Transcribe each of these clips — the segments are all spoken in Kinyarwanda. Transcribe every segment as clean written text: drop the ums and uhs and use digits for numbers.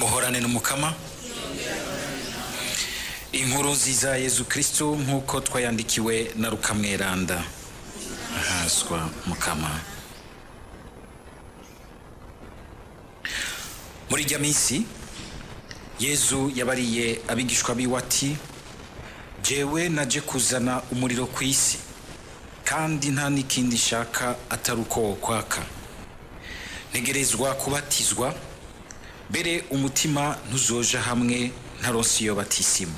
nimuhorane n'umukama. Inkuru nziza ya Yezu Kristo nkuko twayandikiwe na Luka mweranda. Ahazwa mukama. Muri rya minsi Yezu yabariye abigishwa biwe ati, jewe naje kuzana umuriro ku isi, kandi nta n'ikindi shaka atari uko wokwaka. Ntegerezwa kubatizwa, mbere umutima ntuzoja hamwe ntaronse iyo batisimo.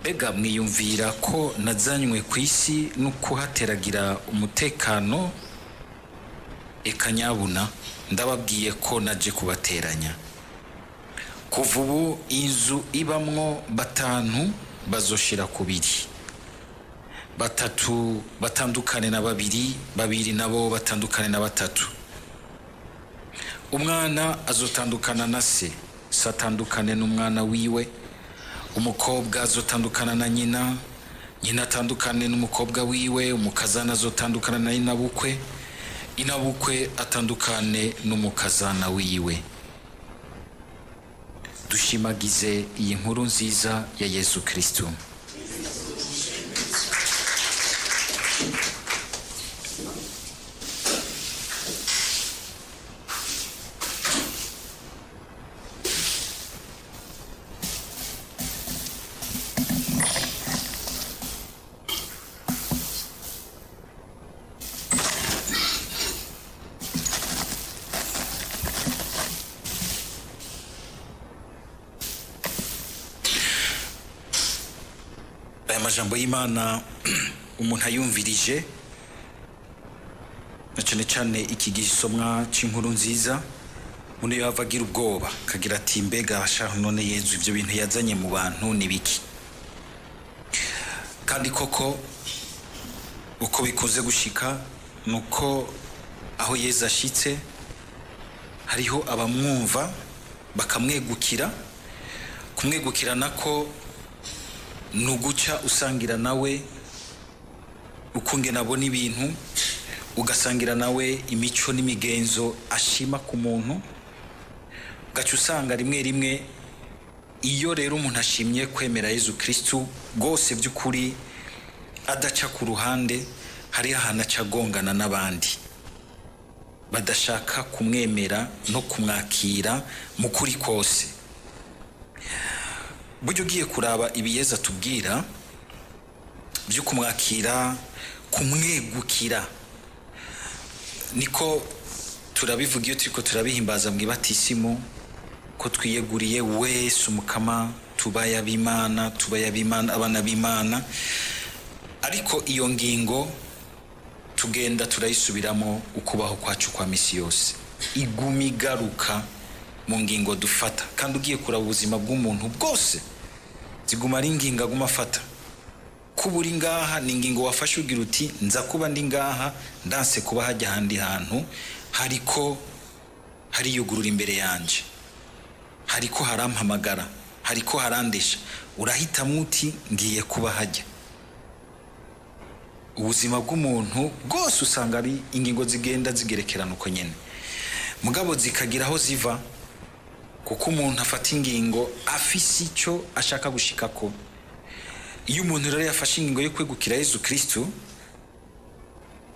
Mbega mwiyumvira ko nazanywe ku isi no kuhateragira umutekano? Eka nyabuna ndababwiye ko naje kubateranya. Kuva ubu inzu ibamwo batanu bazoshira kubiri, batatu batandukane na babiri, babiri nabo batandukane na batatu. Umwana azotandukana na se, satandukane n'umwana wiwe. Umukobwa azotandukana na nyina, nyina atandukane n'umukobwa wiwe. Umukazana azotandukana na inabukwe, inabukwe atandukane n'umukazana wiwe. Dushimagize iyi nkuru nziza ya Yezu Kristo. Amajambo y'Imana umuntu ayumvirije, na cyane cyane iki gisomwa c'inkuru nziza, umuntu yavagira ubwoba kagira ati, mbega ashaho none Yezu ivyo bintu yazanye mu bantu ni biki? Kandi koko uko bikoze gushika nuko aho Yezu ashitse hariho abamwumva bakamwegukira. Kumwegukira nako nuguca usangira nawe ukunge nabona ibintu, ugasangira nawe imico n'imigenzo ashima ku muntu. Gaca usanga rimwe rimwe iyo rero umuntu ashimye kwemera Yezu Kristo gose by'ukuri adaca ku ruhande, hari ahantu acagongana n'abandi badashaka kumwemera no kumwakira mu kuri kose. Buryo ugiye kuraba ibi Yezu atubwira byo kumwakira, kumwegukira, niko turabivuga iyo turiko turabihimbaza mu ibatisimu ko twiyeguriye wese umukama, tubaye ab'Imana, tubaye ab'Imana, abana b'Imana. Ariko iyo ngingo tugenda turayisubiramo ukubaho kwacu kwa misi yose, iguma igaruka mu ngingo dufata. Kandi ugiye kuraba ubuzima bw'umuntu bwose ziguma ari ingingo aguma afata. Kuba uri ngaha ni ingingo wafashe ugira uti, nza kuba ndi ngaha ndanse kuba hajya handi hantu hariko hariyugurura imbere yanje, hariko harampamagara, hariko harandesha. Urahitamo uti ngiye kuba hajya. Ubuzima bw'umuntu bwose usanga ari ingingo zigenda zigerekerana uko nyene, mugabo zikagira aho ziva, kuko umuntu afata ingingo afise icyo ashaka gushikako. Iyo umuntu rero yafashe ingingo yo kwegukira Yezu Kristo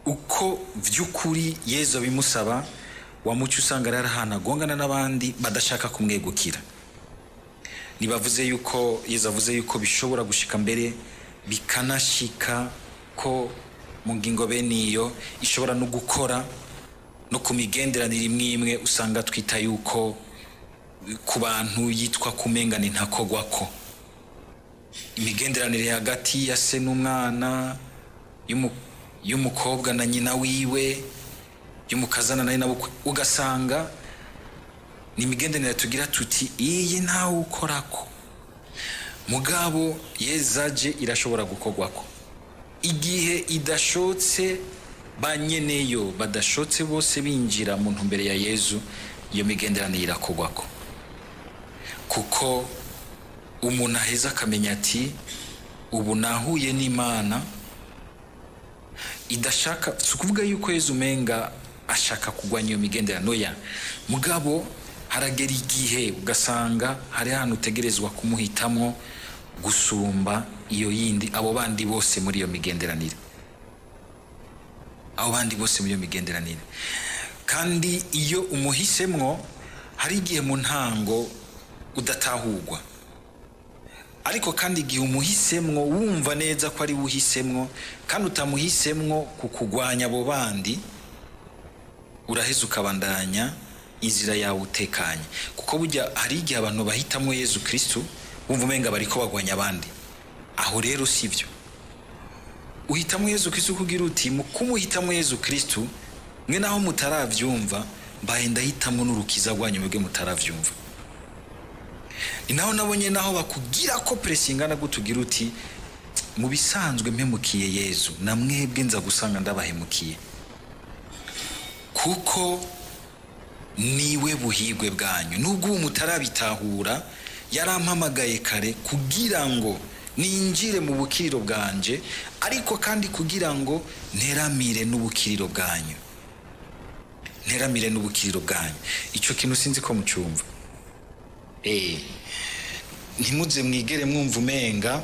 uko vy'ukuri Yezu abimusaba, wamuca usanga rero ahantu agongana n'abandi badashaka kumwegukira. Nibavuze yuko Yezu avuze yuko bishobora gushika mbere bikanashika ko mu ngingo bene iyo ishobora no gukora no ku migenderanire imwe imwe usanga twita yuko ku bantu yitwa kumengana intakogwako. Imigenderanire hagati ya se n'umwana, y'umukobwa na nyina wiwe, y'umukazana na inabukwe, ugasanga ni imigenderanire tugira tuti iyi ntawe ukorako. Mugabo Yezu aje irashobora gukogwako. Igihe idashotse banyeneyo badashotse bose binjira mu ntumbere ya Yezu, iyo migenderanire irakogwako. Kuko umuntu aheza akamenya ati, ubu nahuye n'Imana idashaka. Si ukuvuga yuko Yezu umenga ashaka kugwanya iyo migenderanire, noya, mugabo haragera igihe ugasanga hari ahantu utegerezwa kumuhitamwo gusumba iyo yindi, abo bandi bose muri iyo migenderanire, abo bandi bose muri iyo migenderanire. Kandi iyo umuhisemwo hari igihe mu ntango udatahurwa, ariko kandi igihe umuhisemwo wumva neza ko ari uhisemwo kandi utamuhisemwo kukugwanya abo bandi, uraheza ukabandanya inzira yawe utekanye. Kuko burya hari igihe abantu bahitamwo Yesu Kristo wumva umenga bariko bagwanya abandi, aho rero sivyo. Uhitamwo Yesu Kristo kugira uti mu kumuhitamwo Yesu Kristo mwe naho mutaravyumva mbaye ndahitamwo n'urukiza rwanyu mwebwe mutaravyumva. Ni naho nabonye naho bakugira ko pressingana gutugira uti mu bisanzwe mpemukiye Yesu na mwebwe nza gusanga ndabahemukiye, kuko niwe buhigwe bwanyu. Nubwo mutarabitahura yarampamagaye kare kugira ngo ninjire mu bukiriro bwanje, ariko kandi kugira ngo nteramire n'ubukiriro bwanyu, nteramire n'ubukiriro bwanyu. Ico kintu sinzi ko mucumva. Ntimuze mwigere mwumva umenga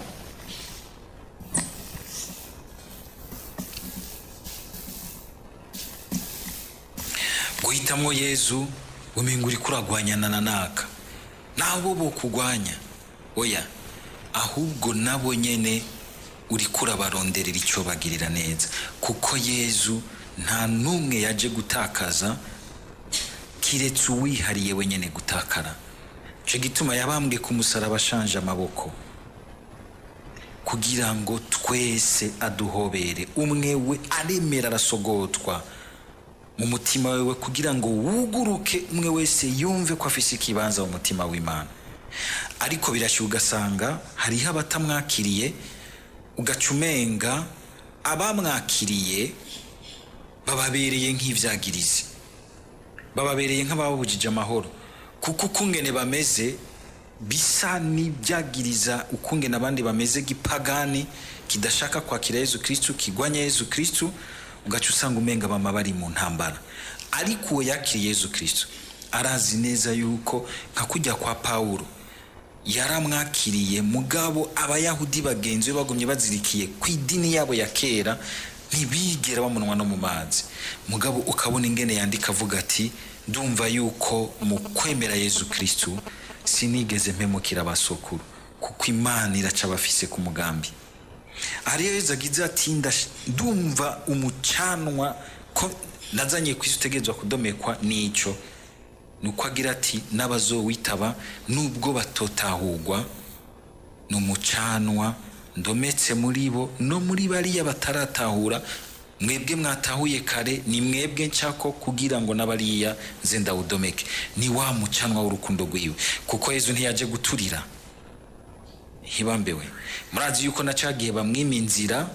guhitamwo Yesu umenga uri kuragwanyana na naka, nabo bo kugwanya oya, ahubwo nabo nyene uri kurabaronderera icyo bagirira neza, kuko Yesu nta numwe yaje gutakaza kiretse uwihariye wenyene gutakara. Cyo gituma yabambwe ku musaraba ashanje amaboko kugira ngo twese aduhobere, umwe we aremera arasogotwa mu mutima wewe kugira ngo wuguruke umwe wese yumve ko afise ikibanza mu mutima w'Imana. Ariko birashyuka ugasanga hariho abatamwakiriye, ugacumenga abamwakiriye bababereye nk'ivyagirizi, bababereye nk'ababujije amahoro, kuko ukungene bameze bisa n'ibyagiriza ukungene abandi bameze gipagani kidashaka kwakira Yesu Kristo, kigwanya Yesu Kristo, ugaca usanga umenga bama bari mu ntambara. Ariko uwo yakiriye Yesu Kristo arazi neza yuko nka kujya kwa Paulo yaramwakiriye, mugabo abayahudi bagenzi be bagumye bazirikiye ku idini yabo ya kera, ntibigera bamunwa no mu mazi. Mugabo ukabona ingene yandika avuga ati ndumva yuko mu kwemera Yesu Kristo sinigeze mpemukira abasokuru, kuko Imana iraca bafise ku mugambi. Ariyo Yesu agize ati ndumva umucanwa ko nazanye kwisi utegerezwa kudomekwa n'ico, nuko agira ati n'abazowitaba nubwo batotahurwa n'umucanwa ndometse muri bo no muri bariya bataratahura, mwebwe mwatahuye kare ni mwebwe nshako kugira ngo n'abariya nze ndawudomeke. Ni wa mucanwa w'urukundo rwiwe, kuko Yesu ntiyaje guturira hibambewe. Murazi yuko nacagiye bamwima inzira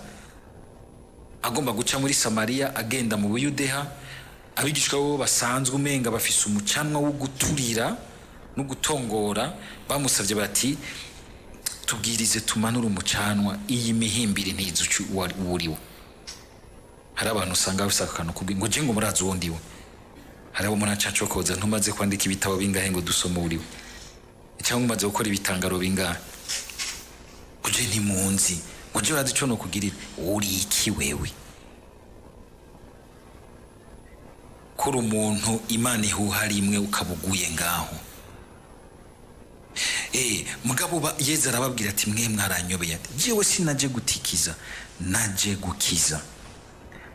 agomba guca muri Samariya agenda mu Buyudeha, abigishwa bo basanzwe umenga bafise umucanwa wo guturira no gutongora, bamusavye bati tubwirize tumanura umucanwa, iyi mihimbiri ntizucu wuriwe. Hari abantu usanga bafise akantu kubwi ngo je ngo murazi uwo ndiwe, hari abo munacaco koza ntumaze kwandika ibitabo bingahe ngo dusome uriwe, cyangwa umaze gukora ibitangaro bingahe kuje ntimunzi, uje urazi ico no kugirira, uri iki wewe? Kuri umuntu Imana ihuha rimwe ukabuguye ngaho. Mugabo Yesu arababwira ati mwe mwaranyobeye, ati jewe sinaje gutikiza, naje gukiza,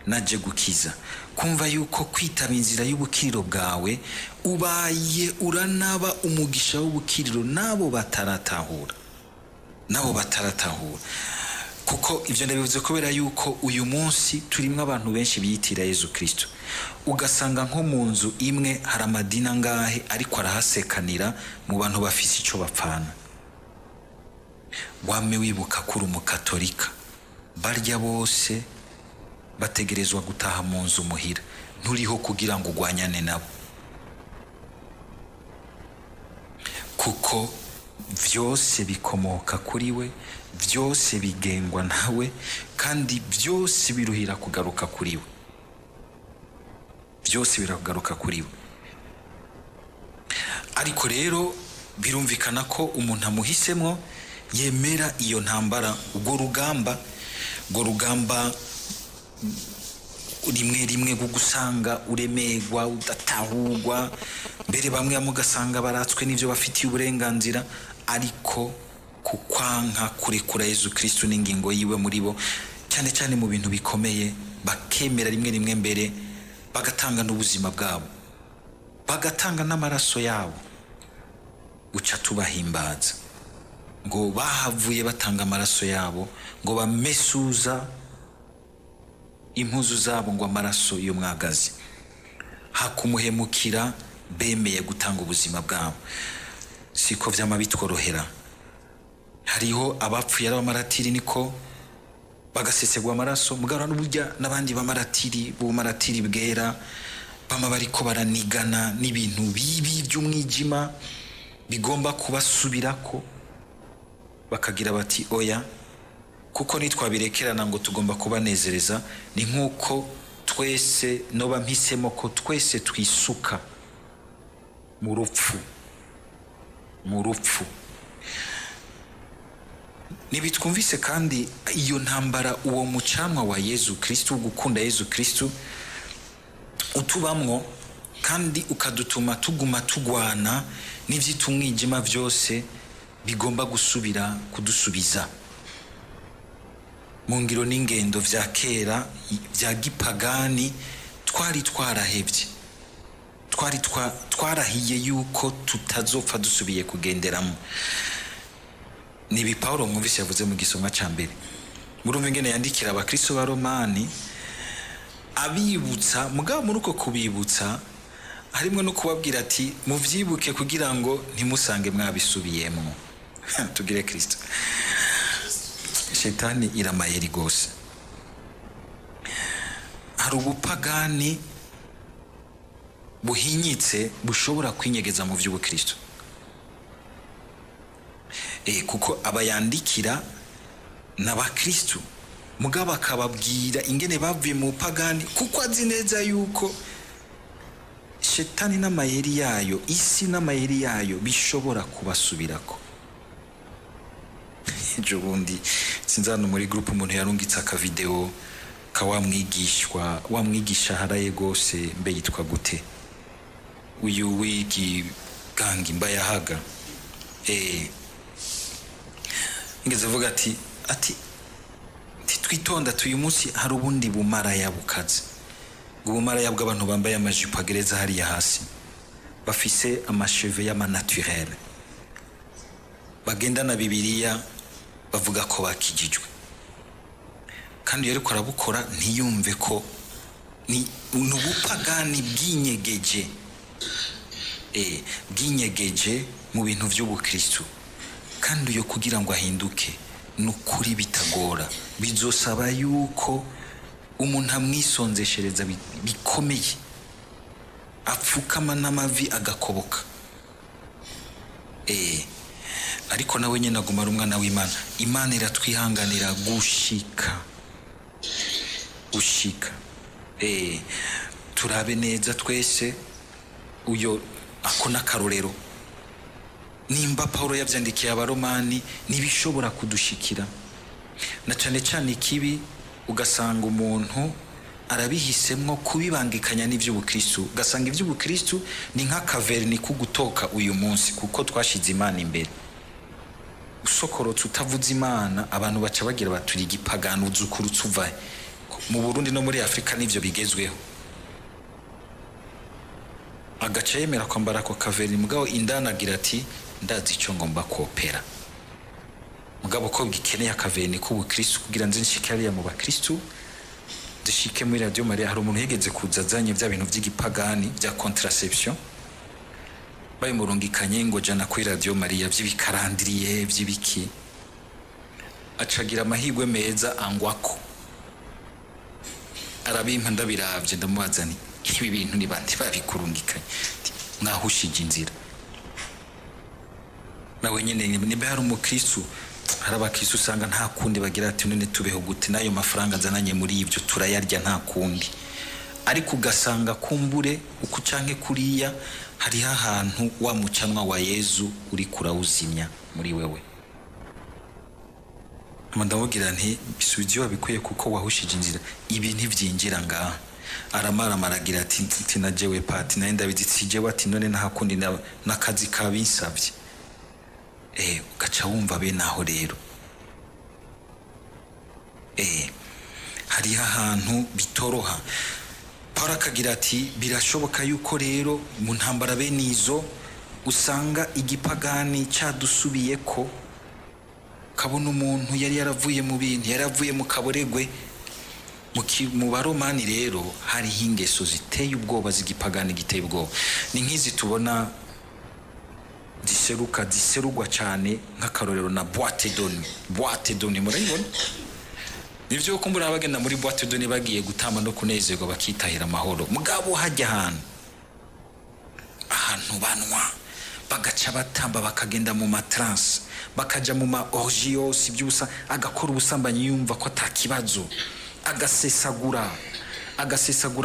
naje gukiza. Kumva yuko kwitaba inzira y'ubukiriro bwawe ubaye uranaba umugisha w'ubukiriro nabo bataratahura, nabo bataratahura. Kuko ivyo ndabivuze kubera yuko uyu munsi turimwe abantu benshi biyitira Yesu Kristo, ugasanga nko mu nzu imwe hari amadini ngahe ariko arahasekanira mu bantu bafise ico bapfana. Wame wibuka kuri umukatolika barya bose bategerezwa gutaha mu nzu muhira, nturiho kugira ngo ugwanyane nabo, kuko vyose bikomoka kuri we, vyose bigengwa nawe, kandi vyose biruhira kugaruka kuri we, vyose birakugaruka kuri we. ariko rero birumvikana ko umuntu amuhisemo yemera iyo ntambara, ubwo rugamba rimwe gusanga uremegwa, udatahurwa, mbere bamwe mugasanga baratswe n'ivyo bafitiye uburenganzira, ariko kukwanka kurekura Yesu Kristo n'ingingo yiwe muri bo, cyane cyane mu bintu bikomeye, bakemera rimwe mbere bagatanga n'ubuzima bwabo, bagatanga n'amaraso yabo, uca tubahimbaza ngo bahavuye batanga amaraso yabo, ngo bamesuza impuzu zabo ngo amaraso iyo mwagazi, hakumuhemukira bemeye gutanga ubuzima bwabo. Siko vyama bitworohera, hariho abapfuye abamaratiri niko bagasesegwa amaraso, mugara n'uburya n'abandi bamaratiri bumaratiri bwera bama bariko baranigana n'ibintu bibi by'umwijima bigomba kubasubirako, bakagira bati oya, kuko nitwabirekerana ngo tugomba kubanezereza, ni nkuko twese noba mpisemo ko twese twisuka mu rupfu. Nibitwumvise kandi iyo ntambara, uwo mucanwa wa Yesu Kristo, gukunda Yesu Kristo utubamwo kandi ukadutuma tuguma tugwana n'ivyitumwijima vyose bigomba gusubira kudusubiza mu ngiro n'ingendo vya kera vya gipagani twari twarahevye, twarahiye yuko tutazopfa dusubiye kugenderamo. Nibi Paulo mwumvise yavuze mu gisomwa ca mbere, murumva ingene yandikira abakristo ba Romani abibutsa, mugabo muri uko kubibutsa harimwe no kubabwira ati muvyibuke kugira ngo ntimusange mwabisubiyemo. Tugire Kristo. Shetani iramayeri gose, hari ubupagani buhinyitse bushobora kwinyegeza mu vy'ubukristo, kuko abayandikira n'abakristo mugabo akababwira ingene bavuye mu pagani, kuko azi neza yuko Shetani n'amayeri yayo, isi n'amayeri yayo bishobora kubasubirako. Ejo bundi sinzano muri groupe umuntu yarungitse aka video ka wamwigisha haraye gose, mbe yitwa gute uyu wigi gangi mbayahaga, ngeze vuga ati twitonda tuyu munsi hari ubundi bumaraya bukaze, ubumaraya bw'abantu bambaye amajipo agereza hariya hasi, bafise amacheve y'ama naturel, bagenda na Bibiliya bavuga ko bakijijwe, kandi yari korabukora ntiyumve ko ni ubupagani bwinyegeje mu bintu vy'ubukristo, kandi uyo kugira ngo ahinduke nukuri bitagora, bizosaba yuko umuntu amwisonzeshereza bikomeye, apfukama n'amavi agakoboka, ariko nawe nyene aguma ari umwana w'Imana. Imana iratwihanganira gushika. Turabe neza twese uyo akona karorero, nimba Paulo yavyandikiye abaromani nibishobora kudushikira, na cane ikibi ugasanga umuntu arabihisemwo kubibangikanya n'ivy'ubukristo, ugasanga ivy'ubukristo ni nka kaverni kugutoka uyu munsi, kuko twashize Imana imbere. Usokorotse utavuze Imana, abantu baca bagira baturi igipagano, uzukurutse uvahe. Mu Burundi no muri Afrika nivyo bigezweho, agaca yemera kwambara ko kaverni, mugabo indana agira ati ndazi ico ngomba kopera, mugabo ko gikeneye akaverni k'ubukristo kugira nze nshike hariya mu bakristo, dushike muri Radio Maria. Hari umuntu yegeze kuzazanye vya bintu vy'igipagani vya contraception, bayimurungikanye ngo jana kuri Radio Maria vy'ibikarandiriye vy'ibiki, acagira amahigwe meza angwako, arabimpa ndabiravye, ndamubazani ibi bintu ni bande babikurungikanye, mwahushije inzira. Nawe nyene niba hari umukristo, hari abakristo usanga nta kundi bagira ati none tubeho gute, nayo mafaranga nzananye muri ivyo turayarya nta kundi, ariko ugasanga kumbure uku canke kuriya hariho ahantu wa mucanwa wa Yezu uri kurawuzimya muri wewe. Ndamubwira nti bisubizo wabikuye kuko wahushije inzira, ibi ntivyinjira ngaha. Aramara maragira ati najewe pati naye ndabizitsije wati none nahakundi nakazi kabinsavye. Ugaca wumva be naho rero. Hariho ahantu bitoroha. Paul akagira ati birashoboka yuko rero mu ntambara bene izo usanga igipagani cadusubiyeko, kabona umuntu yari yaravuye mu bintu, yaravuye mu kaboregwe. Mu Baromani rero hariho ingeso ziteye ubwoba z'igipagani giteye ubwoba. Ni nk'izi tubona ziserugwa cyane nk'akarorero na boîte de nuit murayibona. Nivyo ko muri abagenda muri boîte de nuit bagiye gutamba no kunezerwa bakitahira amahoro. Mugabo hajya ahantu banwa bagaca batamba bakagenda mu matrance bakaja mu ma orgios byusa agakora ubusambanyi yumva ko atakibazo, agasesagura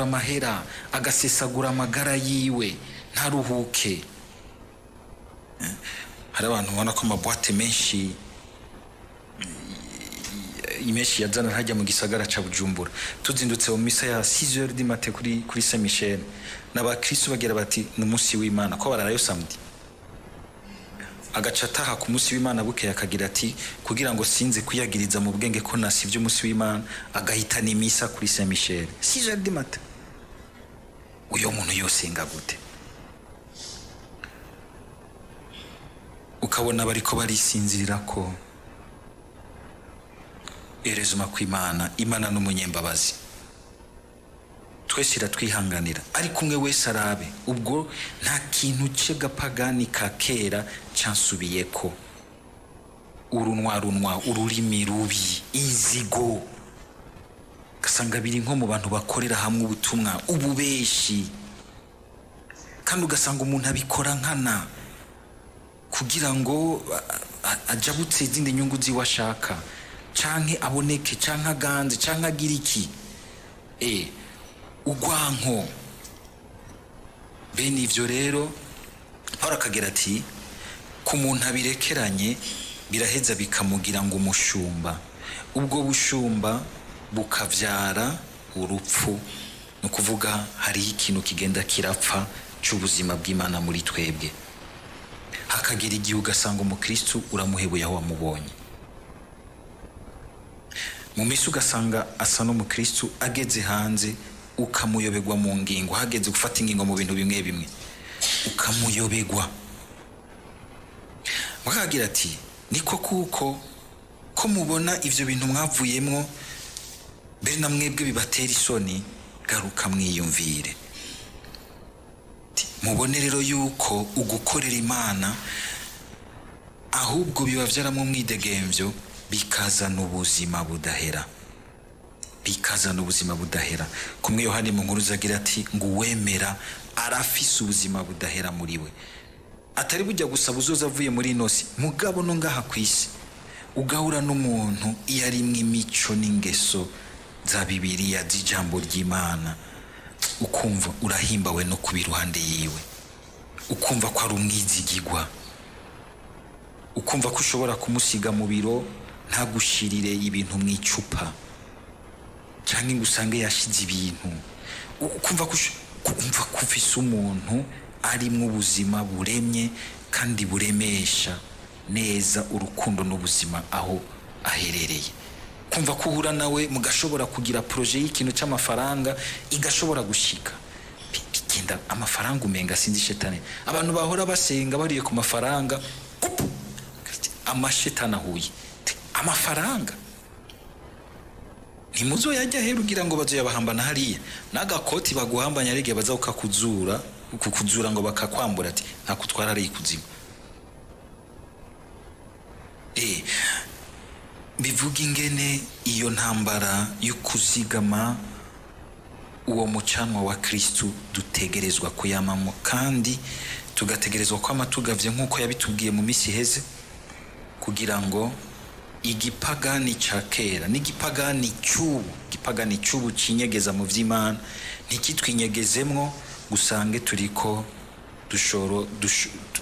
amahera, agasesagura amagara yiwe ntaruhuke. Hari abantu ubona ko amaboîte menshi yazana hajya mu gisagara ca Bujumbura. Tuzindutse mu misa ya 6h du matin kuri Saint Michel n'abakristo bagira bati n'umunsi w'Imana ko bararayo samedi. Agaca ataha ku munsi w'Imana bukeye akagira ati kugira ngo sinze kuyagiriza mu bwenge ko nasivye umunsi w'Imana, agahitana imisa kuri Saint Michel 6h du matin. Uyo muntu yosenga gute? Ukabona bariko barisinzirira ko erezuma kw'Imana, Imana n'umunyembabazi. Twese iratwihanganira ariko umwe wese arabe ubwo nta kintu c'agapagani ka kera cansubiyeko. Urunwa ururimi rubi, inzigo, gasanga biri nko mu bantu bakorera hamwe ubutumwa, ububeshi, kandi ugasanga umuntu abikora nkana kugira ngo ajabutse izindi nyungu ziwashaka, canke aboneke, canke aganze, canke agira iki. Ugwanko bene ivyo rero Paul akagira ati ku muntu abirekeranye biraheza bikamugira ngo umushumba, ubwo bushumba bukavyara urupfu. No kuvuga hariho ikintu kigenda kirapfa c'ubuzima bw'Imana muri twebwe. Hakagira igihe ugasanga umukristo uramuhebuye aho wamubonye. Mu misi ugasanga asa n'umukristo ageze hanze ukamuyobegwa mu ngingo, hageze gufata ingingo mu bintu bimwe bimwe ukamuyobegwa. Bakagira ati niko kuko ko mubona ivyo bintu mwavuyemwo mbere na mwebwe bibatera isoni, garuka mwiyumvire. Mubone rero yuko ugukorera Imana ahubwo biba vyaramwo umwidegemvyo bikazana ubuzima budahera. Bikazana ubuzima budahera. Kumwe Yohani mu nkuru zagira ati ngo uwemera arafise ubuzima budahera muri we. Atari bujya gusaba uzoza avuye muri inosi, mugabo no ngaha kwisi ugahura n'umuntu iyo arimwe imico n'ingeso za Bibiliya z'ijambo ry'Imana, ukumva urahimbawe no kuba iruhande yiwe, ukumva ko ari umwizigigwa, ukumva ko ushobora kumusiga mu biro ntagushirire ibintu mw'icupa, canke ngo usange yashize ibintu, ukumva ko ufise umuntu arimwo ubuzima buremye kandi buremesha neza urukundo n'ubuzima aho aherereye. Kumva ko uhura nawe mugashobora kugira projet y'ikintu c'amafaranga igashobora gushika. Bigenda amafaranga umenga sinzi shetani. Abantu bahora basenga bariye ku mafaranga, amashetani ahuye. Amafaranga ntimuzo yajya hera ugira ngo bazoyabahambana hariya n'agakoti baguhambanya arige baza kukuzura ngo bakakwambura ati ntakutwara ari ikuzimu. Bivuga ingene iyo ntambara y'ukuzigama uwo mucanwa wa Kristo dutegerezwa kuyamamo, kandi tugategerezwa kwama tugavye nk'uko yabitubwiye mu misi heze, kugira ngo igipagani ca kera n'igipagani cy'ubu cinyegeza mu vy'Imana ntikitwinyegezemwo gusange turiko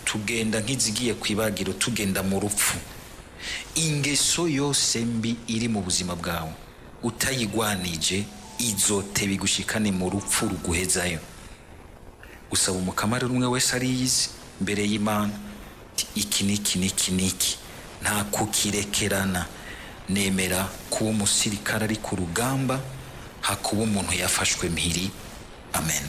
tugenda nk'izigiye kwibagiro, tugenda mu rupfu. Ingeso yose mbi iri mu buzima bwawe utayigwanije izoteba igushikane mu rupfu ruguhezayo. Gusaba umukama rero umwe wese ariyizi mbere y'Imana, iki niki nta kukirekerana. Nemera kuba umusirikare ari ku rugamba, hakuba umuntu yafashwe mpiri. Amen.